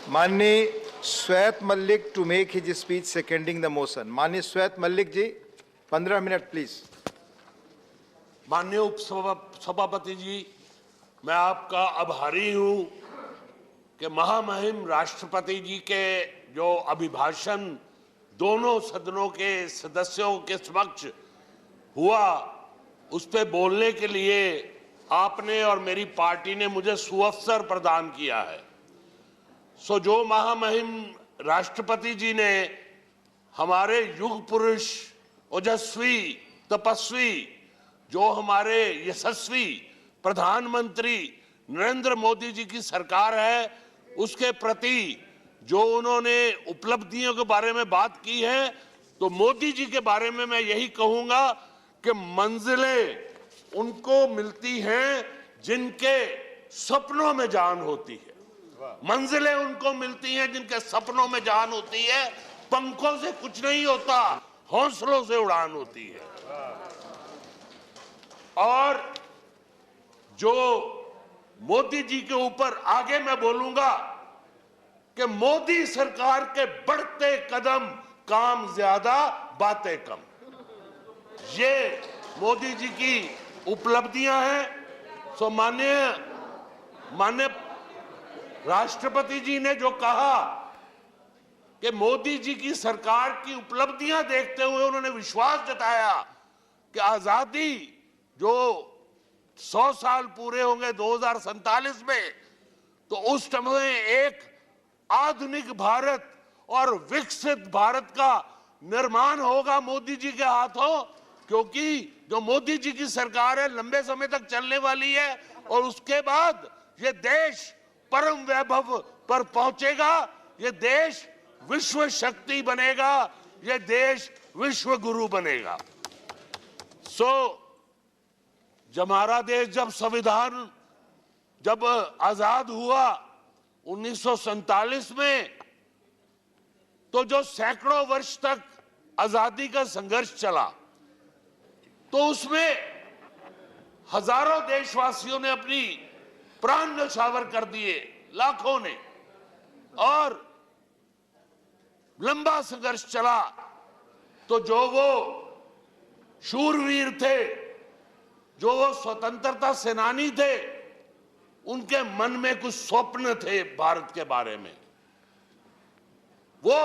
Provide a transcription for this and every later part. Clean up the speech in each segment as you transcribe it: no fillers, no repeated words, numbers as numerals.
माननीय Shwet Malik to make his speech seconding the motion. माननीय Shwet Malik ji 15 minute please. माननीय उप सभापति जी, मैं आपका आभारी हूं कि महामहिम राष्ट्रपति जी के जो अभिभाषण दोनों सदनों के सदस्यों के समक्ष हुआ, उस पे बोलने के लिए आपने और मेरी पार्टी ने मुझे सुअवसर प्रदान किया है। जो महामहिम राष्ट्रपति जी ने हमारे युग पुरुष, ओजस्वी, तपस्वी, जो हमारे यशस्वी प्रधानमंत्री नरेंद्र मोदी जी की सरकार है, उसके प्रति जो उन्होंने उपलब्धियों के बारे में बात की है, तो मोदी जी के बारे में मैं यही कहूंगा कि मंजिलें उनको मिलती हैं जिनके सपनों में जान होती है। मंजिलें उनको मिलती हैं जिनके सपनों में जान होती है। पंखों से कुछ नहीं होता, हौसलों से उड़ान होती है। और जो मोदी जी के ऊपर आगे मैं बोलूंगा कि मोदी सरकार के बढ़ते कदम, काम ज्यादा बातें कम, ये मोदी जी की उपलब्धियां हैं। माननीय राष्ट्रपति जी ने जो कहा कि मोदी जी की सरकार की उपलब्धियां देखते हुए उन्होंने विश्वास जताया कि आजादी जो 100 साल पूरे होंगे 2047 में, तो उस समय एक आधुनिक भारत और विकसित भारत का निर्माण होगा मोदी जी के हाथों, क्योंकि जो मोदी जी की सरकार है लंबे समय तक चलने वाली है और उसके बाद ये देश परम वैभव पर पहुंचेगा, ये देश विश्व शक्ति बनेगा, ये देश विश्व गुरु बनेगा। जब हमारा देश जब आजाद हुआ 1947 में, तो जो सैकड़ों वर्ष तक आजादी का संघर्ष चला, तो उसमें हजारों देशवासियों ने अपनी प्राण न्यौछावर कर दिए, लाखों ने, और लंबा संघर्ष चला। तो जो वो शूरवीर थे, जो वो स्वतंत्रता सेनानी थे, उनके मन में कुछ स्वप्न थे भारत के बारे में। वो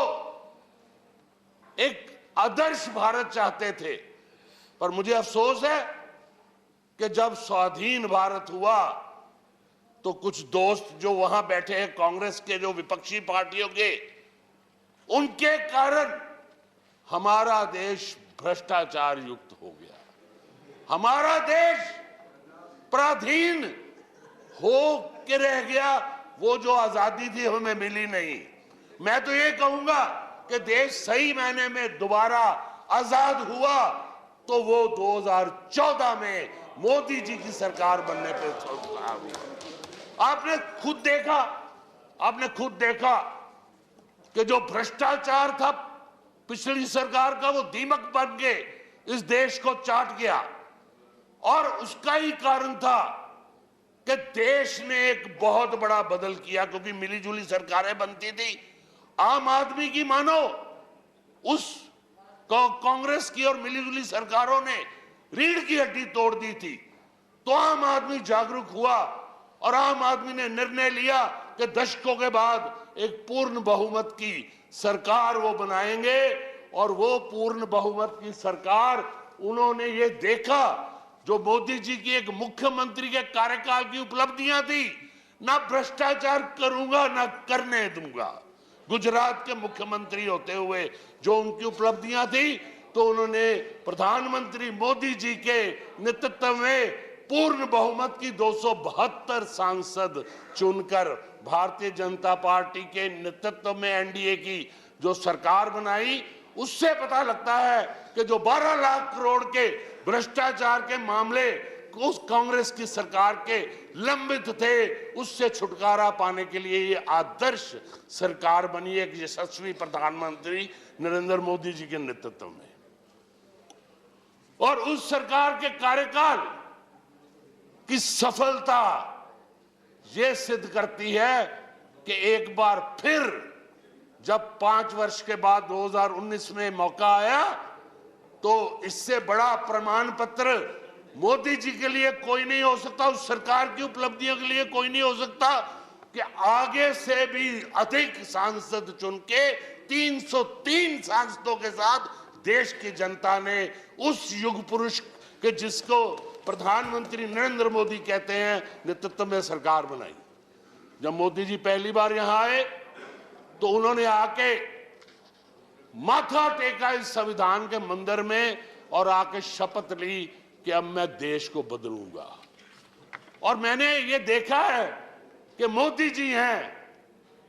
एक आदर्श भारत चाहते थे। पर मुझे अफसोस है कि जब स्वाधीन भारत हुआ, तो कुछ दोस्त जो वहां बैठे हैं कांग्रेस के, जो विपक्षी पार्टियों के, उनके कारण हमारा देश भ्रष्टाचार युक्त हो गया। हमारा देश पराधीन हो के रह गया। वो जो आजादी थी हमें मिली नहीं। मैं तो ये कहूंगा कि देश सही मायने में दोबारा आजाद हुआ तो वो 2014 में मोदी जी की सरकार बनने पे हुआ। आपने खुद देखा कि जो भ्रष्टाचार था पिछली सरकार का, वो दीमक बन के इस देश को चाट गया। और उसका ही कारण था कि देश ने एक बहुत बड़ा बदल किया, क्योंकि मिलीजुली सरकारें बनती थी। आम आदमी की मानो उस कांग्रेस की और मिलीजुली सरकारों ने रीढ़ की हड्डी तोड़ दी थी। तो आम आदमी जागरूक हुआ और आम आदमी ने निर्णय लिया कि दशकों के बाद एक पूर्ण बहुमत की सरकार वो बनाएंगे। और वो पूर्ण बहुमत की सरकार, उन्होंने ये देखा, जो मोदी जी की एक मुख्यमंत्री के कार्यकाल की उपलब्धियां थी, ना भ्रष्टाचार करूंगा ना करने दूंगा। गुजरात के मुख्यमंत्री होते हुए जो उनकी उपलब्धियां थी, तो उन्होंने प्रधानमंत्री मोदी जी के नेतृत्व में पूर्ण बहुमत की 272 सांसद चुनकर भारतीय जनता पार्टी के नेतृत्व में एनडीए की जो सरकार बनाई। उससे पता लगता है कि जो 12 लाख करोड़ के भ्रष्टाचार के मामले उस कांग्रेस की सरकार के लंबित थे, उससे छुटकारा पाने के लिए ये आदर्श सरकार बनी, एक यशस्वी प्रधानमंत्री नरेंद्र मोदी जी के नेतृत्व में। और उस सरकार के कार्यकाल की सफलता ये सिद्ध करती है कि एक बार फिर जब 5 वर्ष के बाद 2019 में मौका आया तो इससे बड़ा प्रमाण पत्र मोदी जी के लिए कोई नहीं हो सकता, उस सरकार की उपलब्धियों के लिए कोई नहीं हो सकता कि आगे से भी अधिक सांसद चुन के 303 सांसदों के साथ देश की जनता ने उस युग पुरुष के जिसको प्रधानमंत्री नरेंद्र मोदी कहते हैं नेतृत्व में सरकार बनाई। जब मोदी जी पहली बार यहां आए तो उन्होंने आके माथा टेका इस संविधान के मंदिर में और आके शपथ ली कि अब मैं देश को बदलूंगा। और मैंने ये देखा है कि मोदी जी हैं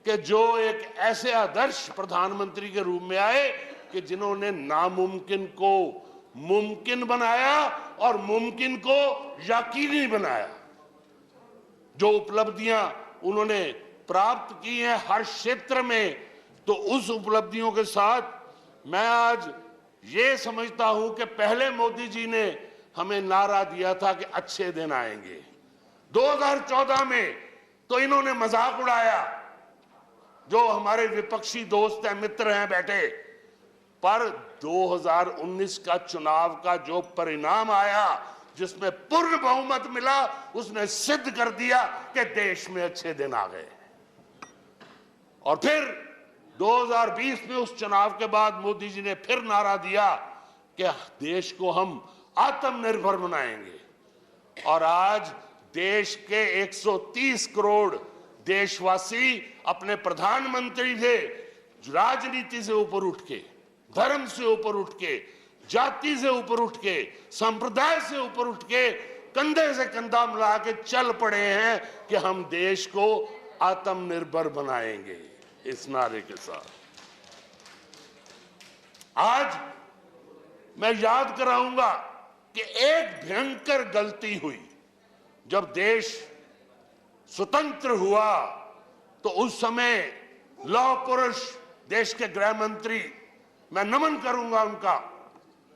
कि जो एक ऐसे आदर्श प्रधानमंत्री के रूप में आए कि जिन्होंने नामुमकिन को मुमकिन बनाया और मुमकिन को यकीनी बनाया। जो उपलब्धियां उन्होंने प्राप्त की हैं हर क्षेत्र में, तो उस उपलब्धियों के साथ मैं आज ये समझता हूं कि पहले मोदी जी ने हमें नारा दिया था कि अच्छे दिन आएंगे। 2014 में तो इन्होंने मजाक उड़ाया, जो हमारे विपक्षी दोस्त हैं, मित्र हैं बैठे, पर 2019 का चुनाव का जो परिणाम आया जिसमें पूर्ण बहुमत मिला, उसने सिद्ध कर दिया कि देश में अच्छे दिन आ गए। और फिर 2020 में उस चुनाव के बाद मोदी जी ने फिर नारा दिया कि देश को हम आत्मनिर्भर बनाएंगे। और आज देश के 130 करोड़ देशवासी अपने प्रधानमंत्री से राजनीति से ऊपर उठ के, धर्म से ऊपर उठ के, जाति से ऊपर उठ के, संप्रदाय से ऊपर उठ के कंधे से कंधा मिला के चल पड़े हैं कि हम देश को आत्मनिर्भर बनाएंगे। इस नारे के साथ आज मैं याद कराऊंगा कि एक भयंकर गलती हुई जब देश स्वतंत्र हुआ, तो उस समय लौह पुरुष देश के गृह मंत्री, मैं नमन करूंगा उनका,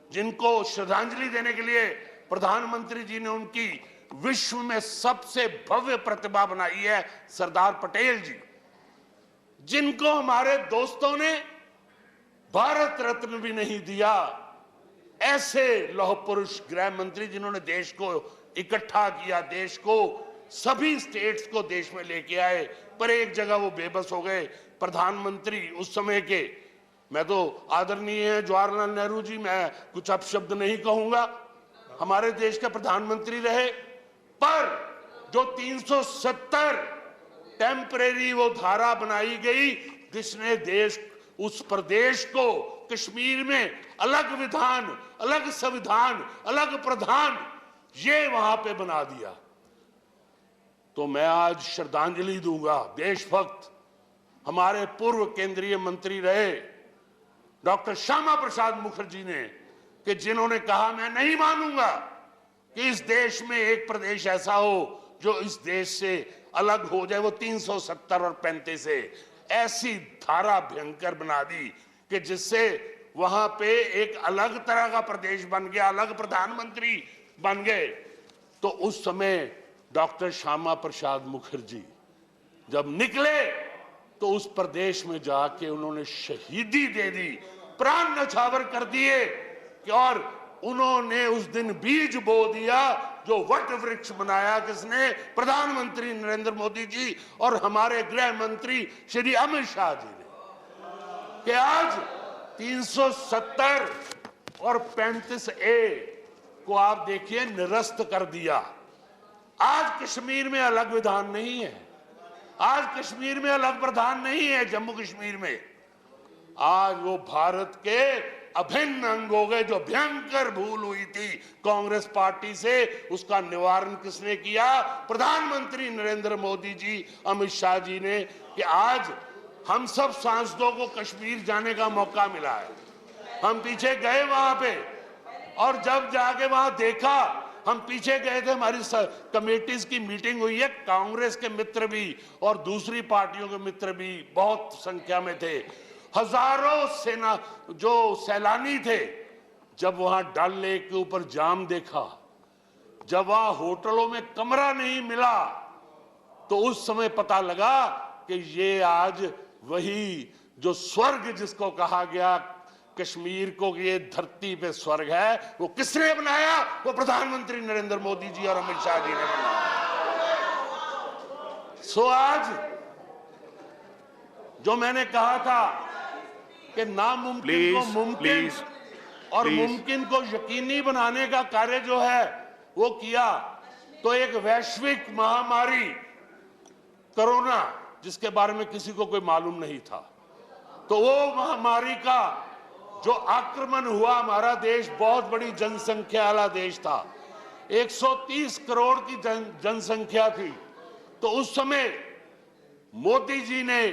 जिनको श्रद्धांजलि देने के लिए प्रधानमंत्री जी ने उनकी विश्व में सबसे भव्य प्रतिमा बनाई है, सरदार पटेल जी, जिनको हमारे दोस्तों ने भारत रत्न भी नहीं दिया। ऐसे लौह पुरुष गृह मंत्री जिन्होंने देश को इकट्ठा किया, देश को, सभी स्टेट्स को देश में लेके आए, पर एक जगह वो बेबस हो गए। प्रधानमंत्री उस समय के, मैं तो आदरणीय है जवाहरलाल नेहरू जी, मैं कुछ अपशब्द नहीं कहूंगा, हमारे देश के प्रधानमंत्री रहे, पर जो 370 टेम्परेरी वो धारा बनाई गई जिसने देश, उस प्रदेश को, कश्मीर में अलग विधान, अलग संविधान, अलग प्रधान, ये वहां पे बना दिया। तो मैं आज श्रद्धांजलि दूंगा देशभक्त हमारे पूर्व केंद्रीय मंत्री रहे डॉक्टर श्यामा प्रसाद मुखर्जी ने, कि जिन्होंने कहा मैं नहीं मानूंगा कि इस देश में एक प्रदेश ऐसा हो जो इस देश से अलग हो जाए। वो 370 और 35 से ऐसी धारा भयंकर बना दी कि जिससे वहां पे एक अलग तरह का प्रदेश बन गया, अलग प्रधानमंत्री बन गए। तो उस समय डॉक्टर श्यामा प्रसाद मुखर्जी जब निकले तो उस प्रदेश में जाके उन्होंने शहीदी दे दी, प्राण न्यौछावर कर दिए, और उन्होंने उस दिन बीज बो दिया जो वट वृक्ष बनाया किसने? प्रधानमंत्री नरेंद्र मोदी जी और हमारे गृह मंत्री श्री अमित शाह जी ने, कि आज 370 और 35A को आप देखिए निरस्त कर दिया। आज कश्मीर में अलग विधान नहीं है, आज कश्मीर में अलग प्रधान नहीं है, जम्मू कश्मीर में आज वो भारत के अभिन्न अंग हो गए। जो भयंकर भूल हुई थी कांग्रेस पार्टी से, उसका निवारण किसने किया? प्रधानमंत्री नरेंद्र मोदी जी, अमित शाह जी ने, कि आज हम सब सांसदों को कश्मीर जाने का मौका मिला है। हम पीछे गए वहां पे, और जब जाके वहां देखा, हम पीछे गए थे, हमारी कमेटीज की मीटिंग हुई है, कांग्रेस के मित्र भी और दूसरी पार्टियों के मित्र भी बहुत संख्या में थे, हजारों सेना जो सैलानी थे। जब वहां डल लेक के ऊपर जाम देखा, जब वहां होटलों में कमरा नहीं मिला, तो उस समय पता लगा कि ये आज वही जो स्वर्ग जिसको कहा गया कश्मीर को ये धरती पे स्वर्ग है, वो किसने बनाया? वो प्रधानमंत्री नरेंद्र मोदी जी और अमित शाह जी ने बनाया। सो आज जो मैंने कहा था कि नामुमकिन को मुमकिन और मुमकिन को यकीनी बनाने का कार्य जो है वो किया, तो एक वैश्विक महामारी कोरोना, जिसके बारे में किसी को कोई मालूम नहीं था, तो वो महामारी का जो आक्रमण हुआ, हमारा देश बहुत बड़ी जनसंख्या वाला देश था, 130 करोड़ की जनसंख्या थी। तो उस समय मोदी जी ने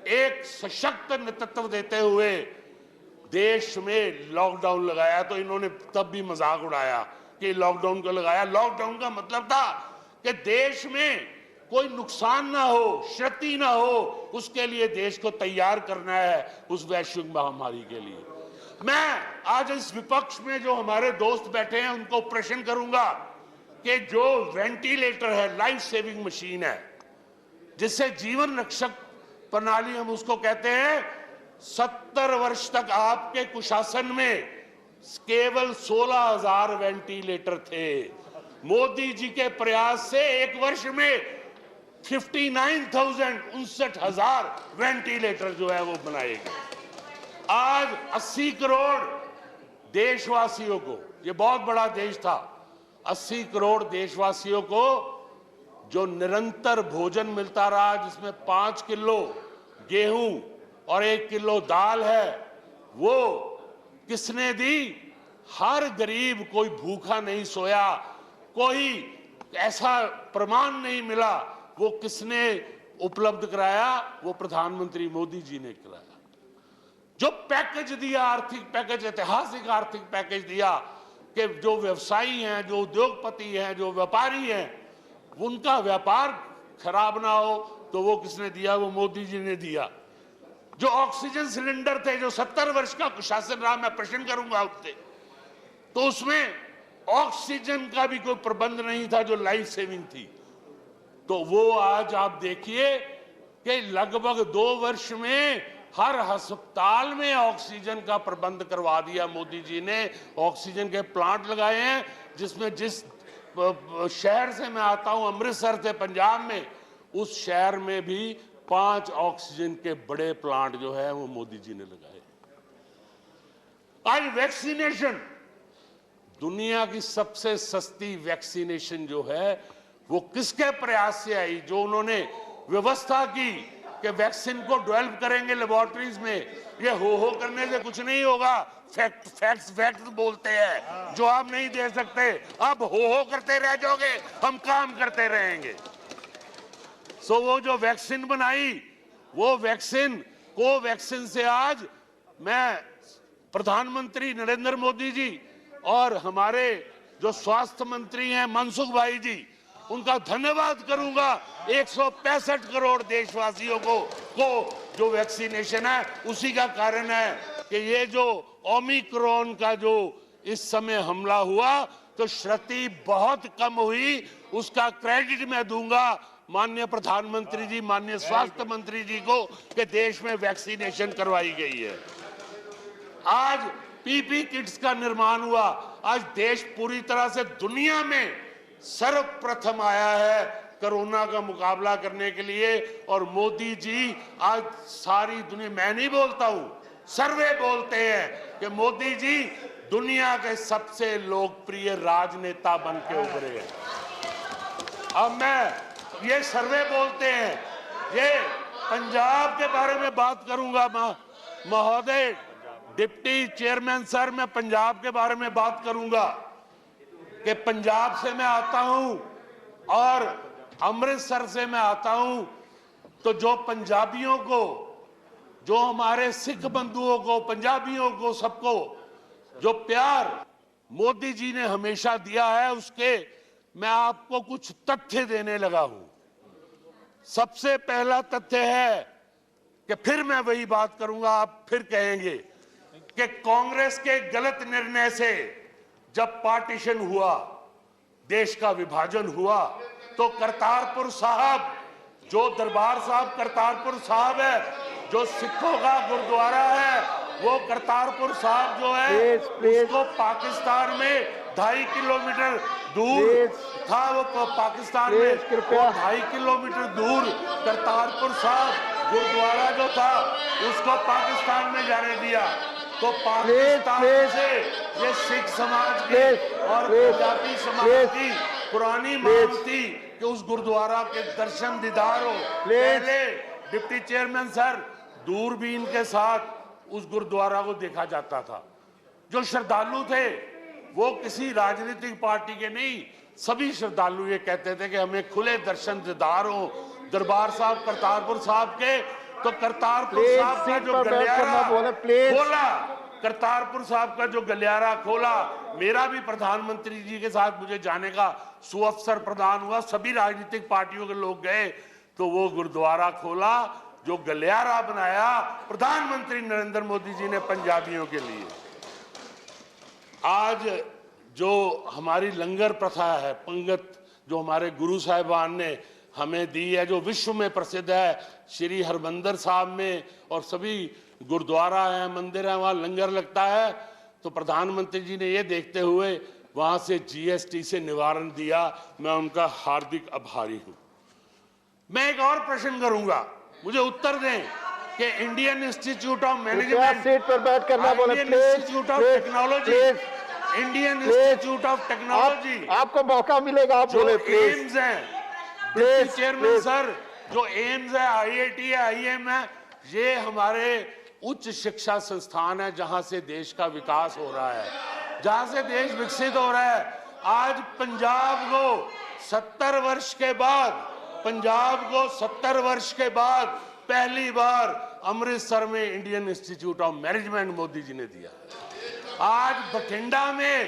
एक सशक्त नेतृत्व देते हुए देश में लॉकडाउन लगाया। तो इन्होंने तब भी मजाक उड़ाया कि लॉकडाउन को लगाया। लॉकडाउन का मतलब था कि देश में कोई नुकसान ना हो, क्षति ना हो, उसके लिए देश को तैयार करना है उस वैश्विक महामारी के लिए। मैं आज इस विपक्ष में जो हमारे दोस्त बैठे हैं उनको प्रश्न करूंगा कि जो वेंटिलेटर है, लाइफ सेविंग मशीन है, जिससे जीवन रक्षक प्रणाली हम उसको कहते हैं, 70 वर्ष तक आपके कुशासन में केवल 16,000 वेंटिलेटर थे। मोदी जी के प्रयास से एक वर्ष में 59,000 वेंटिलेटर जो है वो बनाए गए। आज 80 करोड़ देशवासियों को, ये बहुत बड़ा देश था, 80 करोड़ देशवासियों को जो निरंतर भोजन मिलता रहा, जिसमें 5 किलो गेहूं और 1 किलो दाल है, वो किसने दी? हर गरीब, कोई भूखा नहीं सोया, कोई ऐसा प्रमाण नहीं मिला। वो किसने उपलब्ध कराया? वो प्रधानमंत्री मोदी जी ने कराया। जो पैकेज दिया, आर्थिक पैकेज, ऐतिहासिक आर्थिक पैकेज दिया कि जो व्यवसायी हैं, जो उद्योगपति हैं, जो व्यापारी हैं, उनका व्यापार खराब ना हो, तो वो किसने दिया? वो मोदी जी ने दिया। जो ऑक्सीजन सिलेंडर थे, जो 70 वर्ष का शासन रहा, मैं प्रश्न करूंगा उससे, तो उसमें ऑक्सीजन का भी कोई प्रबंध नहीं था जो लाइफ सेविंग थी। तो वो आज आप देखिए कि लगभग 2 वर्ष में हर अस्पताल में ऑक्सीजन का प्रबंध करवा दिया मोदी जी ने। ऑक्सीजन के प्लांट लगाए हैं, जिसमें जिस शहर से मैं आता हूं, अमृतसर से पंजाब में, उस शहर में भी 5 ऑक्सीजन के बड़े प्लांट जो है वो मोदी जी ने लगाए। आज वैक्सीनेशन, दुनिया की सबसे सस्ती वैक्सीनेशन जो है वो किसके प्रयास से आई? जो उन्होंने व्यवस्था की कि वैक्सीन को डेवलप करेंगे लेबोरेटरीज में। ये हो करने से कुछ नहीं होगा। फैक्ट बोलते हैं जो आप नहीं दे सकते। अब हो करते रह जाओगे, हम काम करते रहेंगे। सो वो जो वैक्सीन बनाई, वो वैक्सीन कोवैक्सीन से आज मैं प्रधानमंत्री नरेंद्र मोदी जी और हमारे जो स्वास्थ्य मंत्री हैं मनसुख भाई जी, उनका धन्यवाद करूंगा। 165 करोड़ देशवासियों को जो वैक्सीनेशन है, उसी का कारण है कि ये जो ओमिक्रॉन का जो इस समय हमला हुआ, तो क्षति बहुत कम हुई। उसका क्रेडिट मैं दूंगा माननीय प्रधानमंत्री जी, माननीय स्वास्थ्य मंत्री जी को कि देश में वैक्सीनेशन करवाई गई है। आज पीपी किट्स का निर्माण हुआ। आज देश पूरी तरह से दुनिया में सर्वप्रथम आया है कोरोना का मुकाबला करने के लिए। और मोदी जी आज सारी दुनिया, मैं नहीं बोलता हूं, सर्वे बोलते हैं कि मोदी जी दुनिया के सबसे लोकप्रिय राजनेता बन के उभरे हैं। अब मैं, ये सर्वे बोलते हैं, ये पंजाब के बारे में बात करूंगा। महोदय डिप्टी चेयरमैन सर, मैं पंजाब के बारे में बात करूंगा कि पंजाब से मैं आता हूं और अमृतसर से मैं आता हूं। तो जो पंजाबियों को, जो हमारे सिख बंधुओं को, पंजाबियों को, सबको जो प्यार मोदी जी ने हमेशा दिया है, उसके मैं आपको कुछ तथ्य देने लगा हूं। सबसे पहला तथ्य है कि फिर मैं वही बात करूंगा, आप फिर कहेंगे कि कांग्रेस के गलत निर्णय से जब पार्टीशन हुआ, देश का विभाजन हुआ, तो करतारपुर साहब जो दरबार साहब करतारपुर साहब है, जो सिखों का गुरुद्वारा है, वो करतारपुर साहब जो है उसको पाकिस्तान में 2.5 किलोमीटर दूर था, वो पाकिस्तान में 2.5 किलोमीटर दूर करतारपुर साहब गुरुद्वारा जो था उसको पाकिस्तान में जाने दिया। तो पाकिस्तान से ये सिख समाज की और पंजाबी समाज की पुरानी मांग थी कि उस गुरुद्वारा के दर्शन दीदार हो। पहले डिप्टी चेयरमैन सर दूरबीन के साथ उस गुरुद्वारा को देखा जाता था। जो श्रद्धालु थे वो किसी राजनीतिक पार्टी के नहीं, सभी श्रद्धालु ये कहते थे कि हमें खुले दर्शन दीदार हो दरबार साहब करतारपुर साहब के। तो करतारपुर साहब का जो गलियारा खोला, करतारपुर साहब का जो गलियारा खोला, मेरा भी प्रधानमंत्री जी के साथ मुझे जाने का सुअवसर प्रदान हुआ, सभी राजनीतिक पार्टियों के लोग गए, तो वो गुरुद्वारा खोला, जो गलियारा बनाया प्रधानमंत्री नरेंद्र मोदी जी ने पंजाबियों के लिए। आज जो हमारी लंगर प्रथा है, पंगत जो हमारे गुरु साहिबान ने हमें दी है, जो विश्व में प्रसिद्ध है, श्री हरमंदिर साहब में और सभी गुरुद्वारा है, मंदिर है, वहाँ लंगर लगता है। तो प्रधानमंत्री जी ने ये देखते हुए वहाँ से जीएसटी से निवारण दिया, मैं उनका हार्दिक आभारी हूँ। मैं एक और प्रश्न करूंगा, मुझे उत्तर दें कि Indian institute of management, seat पर बैठ करना बोले, Indian institute of technology, Indian institute of technology, आपको मौका मिलेगा, आप बोले एम्स है, चेयरमैन सर, जो एम्स है, आईआईटी है, आईएम है, ये हमारे उच्च शिक्षा संस्थान है जहां से देश का विकास हो रहा है, जहां से देश विकसित हो रहा है। आज पंजाब को 70 वर्ष के बाद, पंजाब को 70 वर्ष के बाद पहली बार अमृतसर में Indian institute of management Modi ji ने दिया। आज बठिंडा में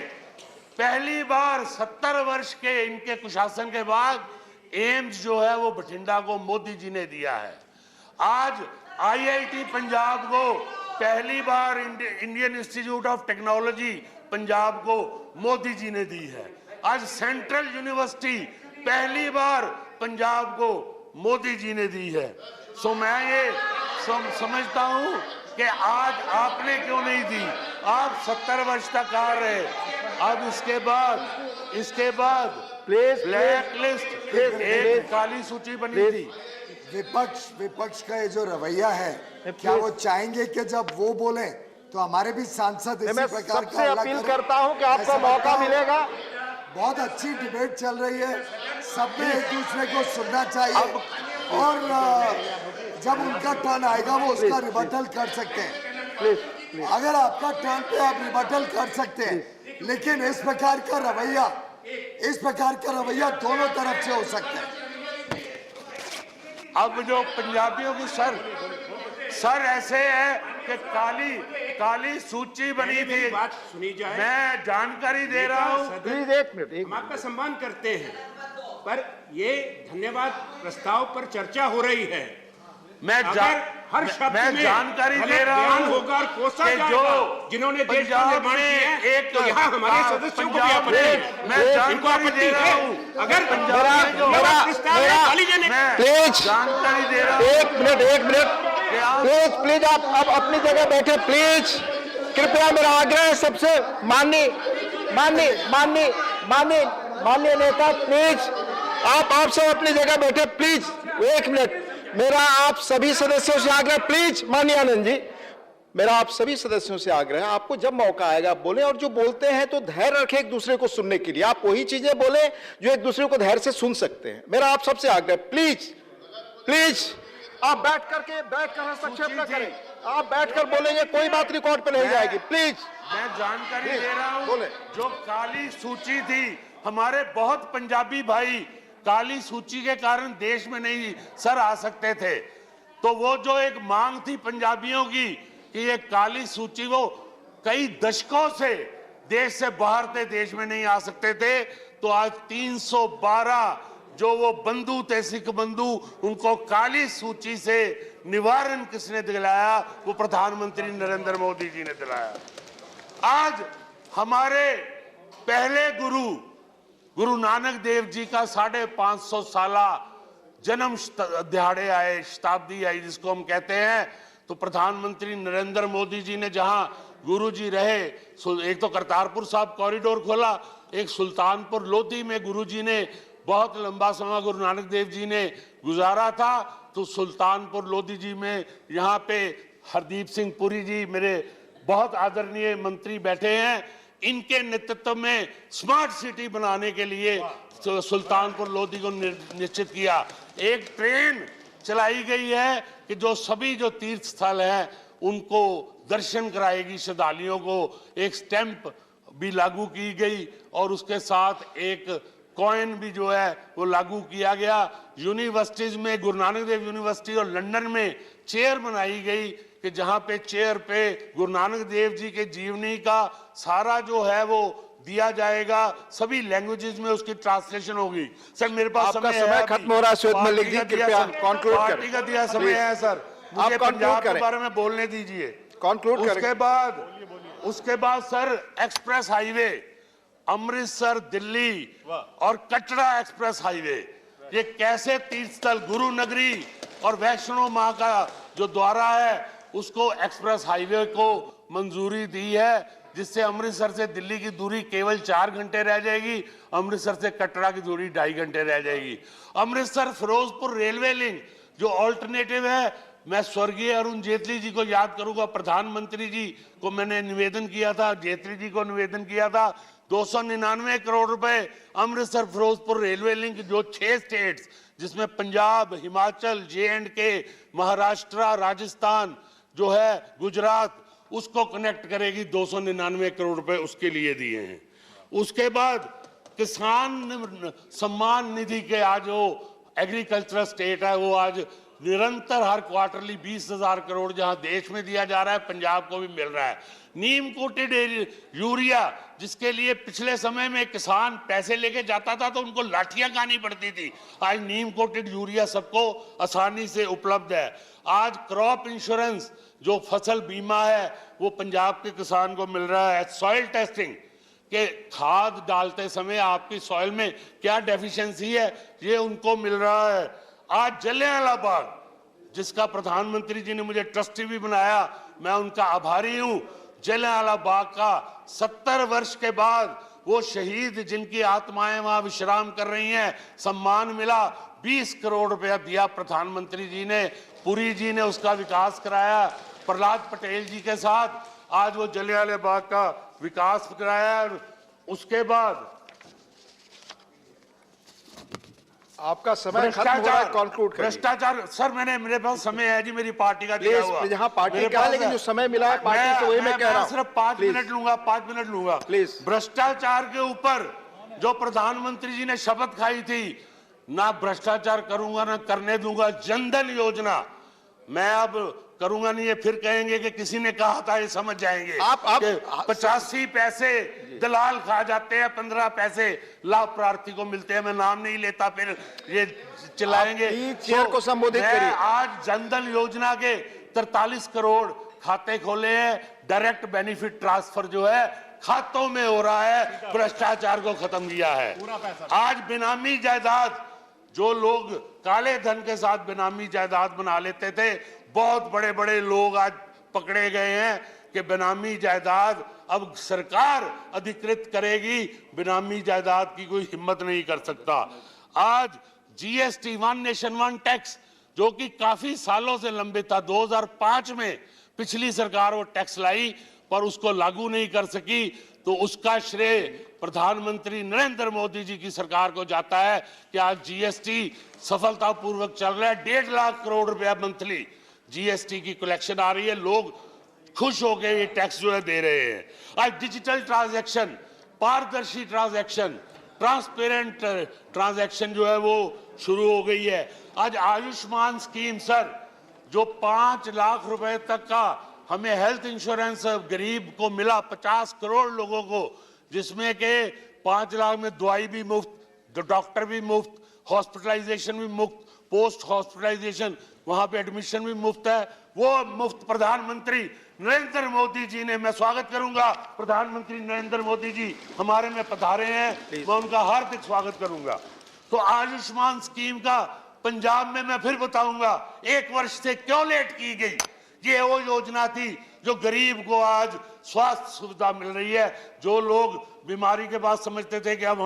पहली बार 70 वर्ष के इनके कुशासन के बाद एम्स जो है वो बठिंडा को मोदी जी ने दिया है। आज आईआईटी पंजाब को पहली बार Indian institute of technology Punjab को मोदी जी ने दी है। आज सेंट्रल यूनिवर्सिटी पहली बार पंजाब को मोदी जी ने दी है। सो मैं ये समझता हूं कि आज आपने क्यों नहीं दी, आप 70 वर्ष तक आ रहे, अब इसके बाद ब्लैक लिस्ट, एक काली सूची बनी थी। विपक्ष का ये जो रवैया है, क्या वो चाहेंगे कि जब वो बोले तो हमारे भी सांसद इसी प्रकार का अपील करता हूं कि आपको मौका मिलेगा। बहुत अच्छी डिबेट चल रही है, सब में एक दूसरे को सुनना चाहिए और जब उनका टर्न आएगा वो उसका रिबटल कर सकते हैं। अगर आपका टर्न पे आप रिबटल कर सकते हैं, लेकिन इस प्रकार का रवैया दोनों तरफ से हो सकता है। अब जो पंजाबियों की सर ऐसे है कि काली सूची बनी थी। बात सुनी जाए, मैं जानकारी दे रहा हूँ। प्लीज एक मिनट, हम आपका सम्मान करते हैं, पर ये धन्यवाद प्रस्ताव पर चर्चा हो रही है। मैं जानकारी दे रहा हूँ होगा और कोसा जो जिन्होंने देश का निर्माण किया है, तो यहाँ हमारे सदस्यों को भी आपत्ति है। मैं जानकारी दे रहा हूँ, अगर प्लीज जानकारी दे रहा हूँ। एक मिनट प्लीज आप अब अपनी जगह बैठे, प्लीज कृपया मेरा आग्रह है सबसे, माननीय नेता, प्लीज आप सब अपनी जगह बैठे, प्लीज 1 मिनट। मेरा आप सभी सदस्यों से आग्रह, प्लीज माननीय आनंद जी, मेरा आप सभी सदस्यों से आग्रह है, आपको जब मौका आएगा आप बोले, और जो बोलते हैं तो धैर्य रखें एक दूसरे को सुनने के लिए, आप वही चीजें बोले जो एक दूसरे को धैर्य से सुन सकते हैं। मेरा आप सबसे आग्रह, प्लीज आप बैठकर हस्तक्षेप न करें, आप बैठकर बोलेंगे, कोई बात रिकॉर्ड पे नहीं जाएगी, प्लीज। मैं जानकारी दे रहा हूँ, जो काली सूची थी, हमारे बहुत पंजाबी भाई काली सूची के कारण देश में नहीं सर आ सकते थे, तो वो जो एक मांग थी पंजाबियों की कि ये काली सूची, वो कई दशकों से देश से बाहर थे, देश में नहीं आ सकते थे, तो आज 312 जो वो बंधु थे, सिख बंधु, उनको काली सूची से निवारण किसने दिलाया? वो प्रधानमंत्री नरेंद्र मोदी जी ने दिलाया। आज हमारे पहले गुरु नानक देव जी का 550 साला जन्म दिहाड़े आए, शताब्दी आई जिसको हम कहते हैं, तो प्रधानमंत्री नरेंद्र मोदी जी ने जहां गुरुजी रहे, एक तो करतारपुर साहब कॉरिडोर खोला, एक सुल्तानपुर लोधी में गुरुजी ने बहुत लंबा समय गुरु नानक देव जी ने गुजारा था, तो सुल्तानपुर लोधी जी में यहाँ पे हरदीप सिंह पुरी जी मेरे बहुत आदरणीय मंत्री बैठे हैं, इनके नेतृत्व में स्मार्ट सिटी बनाने के लिए सुल्तानपुर लोधी को निश्चित किया। एक ट्रेन चलाई गई है कि जो सभी जो तीर्थ स्थल हैं उनको दर्शन कराएगी श्रद्धालुओं को। एक स्टैंप भी लागू की गई और उसके साथ एक कॉइन भी जो है वो लागू किया गया। यूनिवर्सिटीज में गुरु नानक देव यूनिवर्सिटी और लंदन में चेयर बनाई गई कि जहां पे चेयर पे गुरु नानक देव जी के जीवनी का सारा जो है वो दिया जाएगा, सभी लैंग्वेजेस में उसकी ट्रांसलेशन होगी। सर मेरे पास आपका समय समय खत्म हो रहा है श्वेत मलिक जी, कृपया कंक्लूड करें। पार्टी का दिया समय है सर, मुझे पंजाब के बारे में बोलने दीजिए। कंक्लूड करें। उसके बाद sir express highway Amritsar Delhi और कटरा एक्सप्रेस हाईवे, ये कैसे तीर्थ स्थल गुरु नगरी और वैष्णो माँ का जो द्वारा है उसको एक्सप्रेस हाईवे को मंजूरी दी है, जिससे अमृतसर से दिल्ली की दूरी केवल 4 घंटे रह जाएगी, अमृतसर से कटरा की दूरी 2.5 घंटे रह जाएगी। अमृतसर फिरोजपुर रेलवे लिंक जो ऑल्टरनेटिव है, मैं स्वर्गीय अरुण जेटली जी को याद करूंगा, प्रधानमंत्री जी को मैंने निवेदन किया था, जेटली जी को निवेदन किया था, 299 करोड़ रुपए अमृतसर फिरोजपुर रेलवे लिंक जो 6 स्टेट्स जिसमें पंजाब, हिमाचल, J&K, महाराष्ट्र, राजस्थान जो है, गुजरात, उसको कनेक्ट करेगी। 299 करोड़ रुपए उसके लिए दिए हैं। उसके बाद किसान सम्मान निधि के आज वो एग्रीकल्चरल स्टेट है, वो आज निरंतर हर क्वार्टरली 20,000 करोड़ जहां देश में दिया जा रहा है, पंजाब को भी मिल रहा है। नीम कोटेड यूरिया जिसके लिए पिछले समय में किसान पैसे लेके जाता था तो उनको लाठियां खानी पड़ती थी, आज नीम कोटेड यूरिया सबको आसानी से उपलब्ध है। आज क्रॉप इंश्योरेंस जो फसल बीमा है वो पंजाब के किसान को मिल रहा है। सॉइल टेस्टिंग के खाद डालते समय आपकी सॉइल में क्या डेफिशिएंसी है ये उनको मिल रहा है। आज जलियांवाला बाग जिसका प्रधानमंत्री जी ने मुझे ट्रस्टी भी बनाया, मैं उनका आभारी हूं। जलियांवाला बाग का 70 वर्ष के बाद वो शहीद जिनकी आत्माएं वहां विश्राम कर रही हैं, सम्मान मिला। 20 करोड़ रुपया दिया प्रधानमंत्री जी ने, पुरी जी ने उसका विकास कराया, प्रहलाद पटेल जी के साथ आज वो जलियांवाला बाग का विकास कराया। उसके बाद आपका समय खत्म हो रहा है, कंक्लूड करिए। भ्रष्टाचार सर मेरे पास समय है जी, मेरी पार्टी का दिया हुआ। यहाँ पार्टी का है, लेकिन जो समय मिला है पार्टी से वही मैं कह रहा हूँ। सिर्फ 5 मिनट लूंगा, 5 मिनट लूंगा प्लीज। भ्रष्टाचार के ऊपर जो प्रधानमंत्री जी ने शपथ खाई थी, ना भ्रष्टाचार करूंगा ना करने दूंगा। जनधन योजना मैं अब करूंगा नहीं, ये फिर कहेंगे कि किसी ने कहा था, ये समझ जाएंगे। आप 85 पैसे दलाल खा जाते हैं, 15 पैसे लाभ प्रार्थी को मिलते हैं। मैं नाम नहीं लेता, फिर ये चिल्लाएंगे। चेयर को संबोधित करिए। आज जनधन योजना के 43 करोड़ खाते खोले हैं, डायरेक्ट बेनिफिट ट्रांसफर जो है खातों में हो रहा है, भ्रष्टाचार को खत्म किया है। आज बेनामी जायदाद जो लोग काले धन के साथ बेनामी जायदाद बना लेते थे, बहुत बड़े बड़े लोग आज पकड़े गए हैं कि बेनामी जायदाद अब सरकार अधिकृत करेगी, बेनामी जायदाद की कोई हिम्मत नहीं कर सकता। आज जीएसटी 1 नेशन 1 टैक्स जो कि काफी सालों से लंबित था, 2005 में पिछली सरकार वो टैक्स लाई पर उसको लागू नहीं कर सकी, तो उसका श्रेय प्रधानमंत्री नरेंद्र मोदी जी की सरकार को जाता है कि आज जीएसटी सफलतापूर्वक चल रहा है। 1.5 लाख करोड़ रुपया मंथली जीएसटी की कलेक्शन आ रही है, लोग खुश हो गए, ये टैक्स जो है दे रहे हैं। आज डिजिटल ट्रांजैक्शन, पारदर्शी ट्रांजैक्शन, ट्रांसपेरेंट ट्रांजैक्शन जो है वो शुरू हो गई है। आज आयुष्मान स्कीम सर जो 5 लाख रुपए तक का हमें हेल्थ इंश्योरेंस गरीब को मिला, 50 करोड़ लोगों को, जिसमें के 5 लाख में दवाई भी मुफ्त, डॉक्टर भी मुफ्त, हॉस्पिटलाइजेशन भी मुफ्त, पोस्ट हॉस्पिटलाइजेशन वहां पे एडमिशन भी मुफ्त है, वो मुफ्त प्रधानमंत्री नरेंद्र मोदी जी ने, मैं स्वागत करूंगा प्रधानमंत्री नरेंद्र मोदी जी हमारे में पधारे हैं, मैं उनका हार्दिक स्वागत करूंगा। तो आयुष्मान स्कीम का पंजाब में मैं फिर बताऊंगा 1 वर्ष से क्यों लेट की गई। ये वो योजना थी जो गरीब को आज स्वास्थ्य सुविधा मिल रही है। जो लोग बीमारी के बाद समझते थे कि अब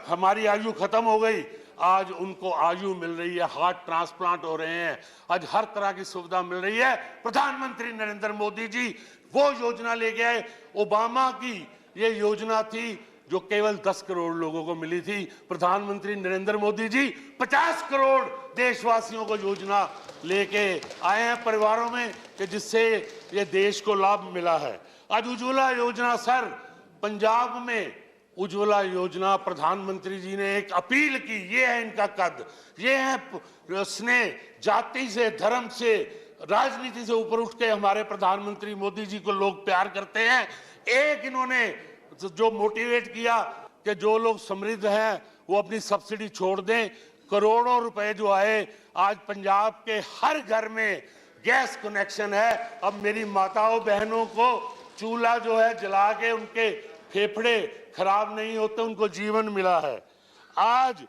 हमारी आयु खत्म हो गई, आज उनको आयु मिल रही है, हार्ट ट्रांसप्लांट हो रहे हैं, आज हर तरह की सुविधा मिल रही है। प्रधानमंत्री नरेंद्र मोदी जी वो योजना ले गए। ओबामा की ये योजना थी जो केवल 10 करोड़ लोगों को मिली थी। प्रधानमंत्री नरेंद्र मोदी जी 50 करोड़ देशवासियों को योजना लेके आए हैं परिवारों में, कि जिससे ये देश को लाभ मिला है। आज उज्ज्वला योजना, सर पंजाब में उज्ज्वला योजना प्रधानमंत्री जी ने एक अपील की, ये है इनका कद, ये है स्नेह, जाति से, धर्म से, राजनीति से ऊपर उठ के हमारे प्रधानमंत्री मोदी जी को लोग प्यार करते हैं। एक इन्होंने जो मोटिवेट किया कि जो लोग समृद्ध हैं वो अपनी सब्सिडी छोड़ दें। करोड़ों रुपए जो आए, आज पंजाब के हर घर में गैस कनेक्शन है। अब मेरी माताओं बहनों को चूल्हा जो है जला के उनके फेफड़े खराब नहीं होते, उनको जीवन मिला है। आज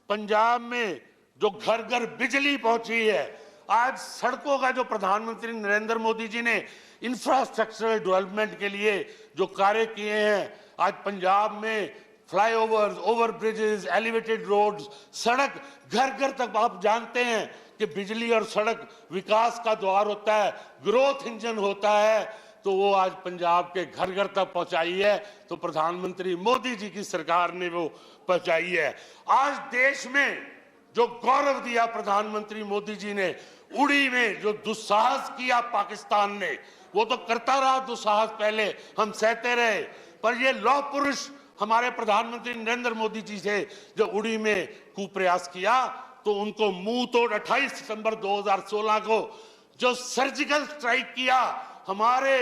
पंजाब में जो घर घर बिजली पहुंची है, आज सड़कों का जो प्रधानमंत्री नरेंद्र मोदी जी ने इंफ्रास्ट्रक्चरल डेवलपमेंट के लिए जो कार्य किए हैं, आज पंजाब में flyovers, over bridges, elevated roads, सड़क घर घर तक। आप जानते हैं कि बिजली और सड़क विकास का द्वार होता है, ग्रोथ इंजन होता है, तो वो आज पंजाब के घर घर तक पहुंचाई है। तो प्रधानमंत्री मोदी जी की सरकार ने वो पहुंचाई है। आज देश में जो गौरव दिया प्रधानमंत्री मोदी जी ने, उड़ी में जो दुस्साहस किया पाकिस्तान ने, वो तो करता रहा दुस्साहस, पहले हम सहते रहे, पर ये लौह पुरुष हमारे प्रधानमंत्री नरेंद्र मोदी जी से जो उड़ी में कुप्रयास किया, तो उनको मुंह तोड़ 28 सितंबर 2016 को जो सर्जिकल स्ट्राइक किया, हमारे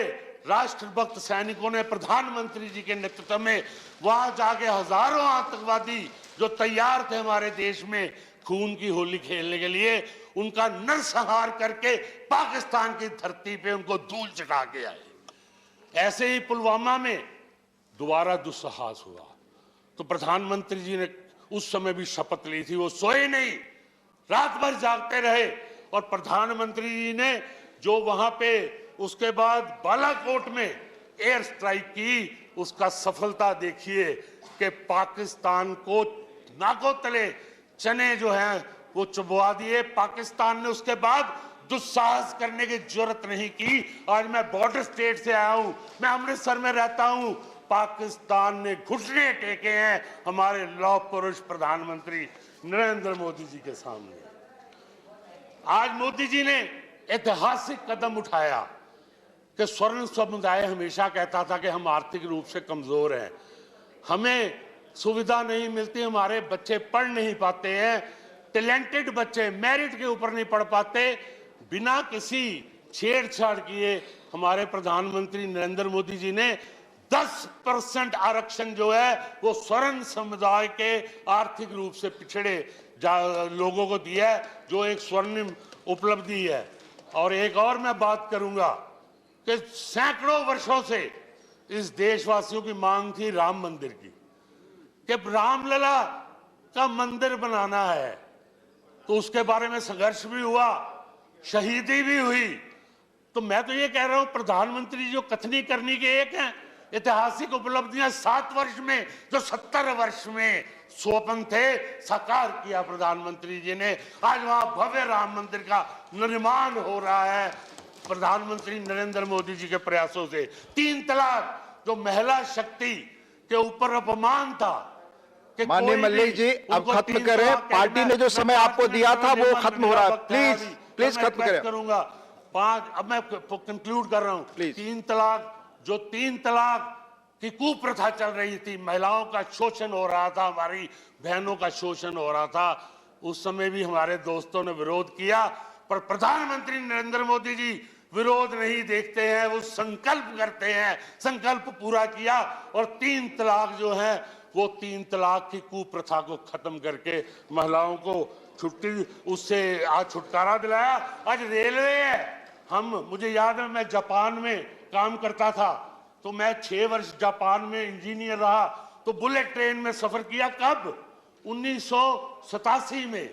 राष्ट्रभक्त सैनिकों ने प्रधानमंत्री जी के नेतृत्व में वहां जाके हजारों आतंकवादी जो तैयार थे हमारे देश में खून की होली खेलने के लिए, उनका नरसंहार करके पाकिस्तान की धरती पे उनको धूल चटा के आए। ऐसे ही पुलवामा में दोबारा दुस्साहस हुआ, तो प्रधानमंत्री जी ने उस समय भी शपथ ली थी, वो सोए नहीं, रात भर जागते रहे। और प्रधानमंत्री जी ने जो वहां पे उसके बाद बालाकोट में एयर स्ट्राइक की, उसका सफलता देखिए कि पाकिस्तान को नाकों तले चने जो हैं वो चुबवा दिए। पाकिस्तान ने उसके बाद दुस्साहस करने की जरूरत नहीं की। आज मैं बॉर्डर स्टेट से आया हूं, मैं अमृतसर में रहता हूं, पाकिस्तान ने घुटने टेके हैं हमारे लौह पुरुष प्रधानमंत्री नरेंद्र मोदी जी के सामने। आज मोदी जी ने ऐतिहासिक कदम उठाया कि स्वर्ण समुदाय हमेशा कहता था कि हम आर्थिक रूप से कमजोर हैं, हमें सुविधा नहीं मिलती, हमारे बच्चे पढ़ नहीं पाते हैं, टैलेंटेड बच्चे मेरिट के ऊपर नहीं पढ़ पाते। बिना किसी छेड़छाड़ किए हमारे प्रधानमंत्री नरेंद्र मोदी जी ने 10% आरक्षण जो है वो स्वर्ण समुदाय के आर्थिक रूप से पिछड़े लोगों को दिया है, जो एक स्वर्णिम उपलब्धि है। और एक और मैं बात करूंगा कि सैकड़ों वर्षों से इस देशवासियों की मांग थी राम मंदिर की, कि रामलला का मंदिर बनाना है, तो उसके बारे में संघर्ष भी हुआ, शहीदी भी हुई। तो मैं तो ये कह रहा हूं, प्रधानमंत्री जो कथनी करनी के एक हैं, ऐतिहासिक उपलब्धियां 7 वर्ष में जो 70 वर्ष में स्वप्न थे, साकार किया प्रधानमंत्री जी ने। आज वहां भव्य राम मंदिर का निर्माण हो रहा है प्रधानमंत्री नरेंद्र मोदी जी के प्रयासों से। 3 तलाक जो महिला शक्ति के ऊपर अपमान था, माननीय मल्लिक जी अब खत्म करें, पार्टी ने जो समय आपको दिया था वो खत्म हो रहा है, प्लीज प्लीज खत्म करें। करूंगा 5, अब मैं कंक्लूड कर रहा हूं। 3 तलाक, जो 3 तलाक की कुप्रथा चल रही थी, महिलाओं का शोषण हो रहा था, हमारी बहनों का शोषण हो रहा था, उस समय भी हमारे दोस्तों ने विरोध किया, पर प्रधानमंत्री नरेंद्र मोदी जी विरोध नहीं देखते हैं, वो संकल्प करते हैं, संकल्प पूरा किया और 3 तलाक जो है वो 3 तलाक की कुप्रथा को खत्म करके महिलाओं को छुट्टी, उससे आज छुटकारा दिलाया। आज रेलवे है, मुझे याद है मैं जापान में काम करता था, तो मैं 6 वर्ष जापान में इंजीनियर रहा, तो बुलेट ट्रेन में सफर किया। कब? 1987 में।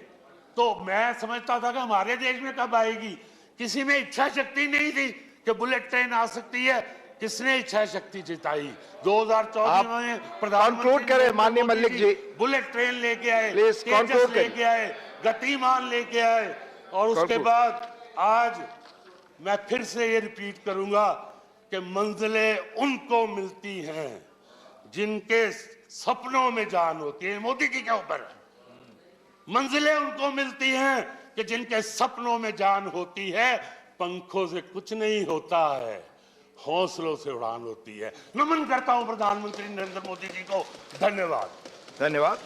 तो मैं समझता था कि हमारे देश में कब आएगी। किसी में इच्छा शक्ति नहीं थी कि बुलेट ट्रेन आ सकती है। किसने इच्छा शक्ति जिताई? 2014 में प्रधानमंत्री conclude करें, माननीय नरेंद्र मोदी मल्लिक जी। बुलेट ट्रेन लेके आए, Please तेजस conclude करें। लेके आए, गतिमान लेके आए, और उसके Conclude। बाद आज मैं फिर से ये रिपीट करूंगा कि मंजिलें उनको मिलती हैं जिनके सपनों में जान होती है। मोदी जी के ऊपर मंजिलें उनको मिलती हैं कि जिनके सपनों में जान होती है। पंखों से कुछ नहीं होता है, हौसलों से उड़ान होती है। नमन करता हूं प्रधानमंत्री नरेंद्र मोदी जी को। धन्यवाद। धन्यवाद।